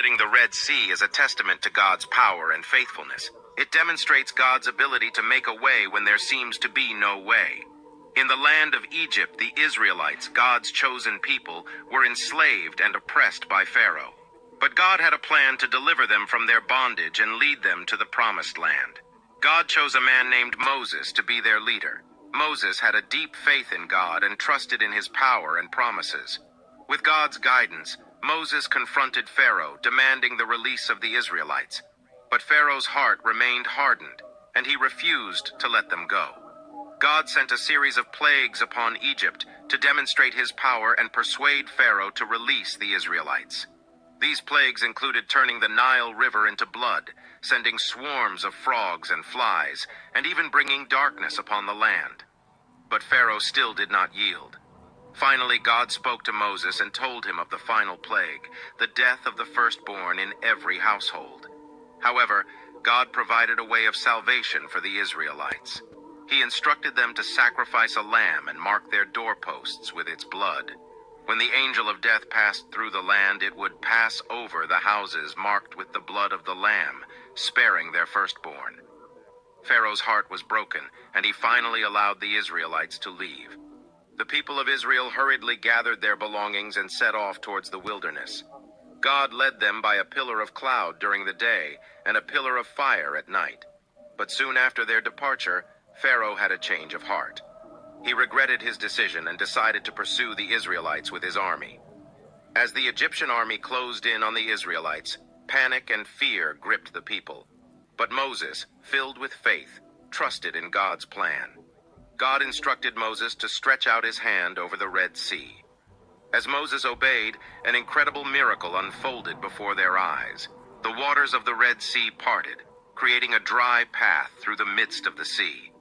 splitting the Red Sea is a testament to God's power and faithfulness. It demonstrates God's ability to make a way when there seems to be no way. In the land of Egypt, the Israelites, God's chosen people, were enslaved and oppressed by Pharaoh. But God had a plan to deliver them from their bondage and lead them to the promised land. God chose a man named Moses to be their leader. Moses had a deep faith in God and trusted in his power and promises. With God's guidance, Moses confronted Pharaoh, demanding the release of the Israelites. But Pharaoh's heart remained hardened, and he refused to let them go. God sent a series of plagues upon Egypt to demonstrate his power and persuade Pharaoh to release the Israelites. These plagues included turning the Nile River into blood, sending swarms of frogs and flies, and even bringing darkness upon the land. But Pharaoh still did not yield. Finally, God spoke to Moses and told him of the final plague, the death of the firstborn in every household. However, God provided a way of salvation for the Israelites. He instructed them to sacrifice a lamb and mark their doorposts with its blood. When the angel of death passed through the land, it would pass over the houses marked with the blood of the lamb, sparing their firstborn. Pharaoh's heart was broken, and he finally allowed the Israelites to leave. The people of Israel hurriedly gathered their belongings and set off towards the wilderness. God led them by a pillar of cloud during the day and a pillar of fire at night. But soon after their departure, Pharaoh had a change of heart. He regretted his decision and decided to pursue the Israelites with his army. As the Egyptian army closed in on the Israelites, panic and fear gripped the people. But Moses, filled with faith, trusted in God's plan. God instructed Moses to stretch out his hand over the Red Sea. As Moses obeyed, an incredible miracle unfolded before their eyes. The waters of the Red Sea parted, creating a dry path through the midst of the sea.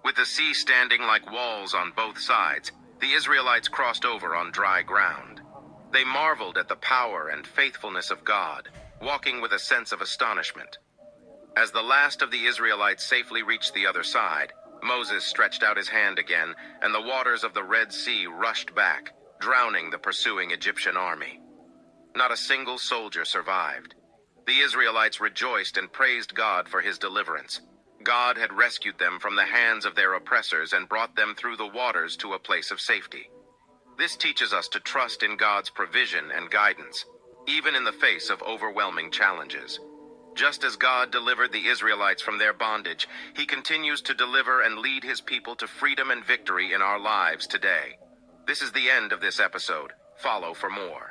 With the sea standing like walls on both sides, the Israelites crossed over on dry ground. They marveled at the power and faithfulness of God, walking with a sense of astonishment. As the last of the Israelites safely reached the other side, Moses stretched out his hand again, and the waters of the Red Sea rushed back, drowning the pursuing Egyptian army. Not a single soldier survived. The Israelites rejoiced and praised God for his deliverance. God had rescued them from the hands of their oppressors and brought them through the waters to a place of safety. This teaches us to trust in God's provision and guidance, even in the face of overwhelming challenges. Just as God delivered the Israelites from their bondage, he continues to deliver and lead his people to freedom and victory in our lives today. This is the end of this episode. Follow for more.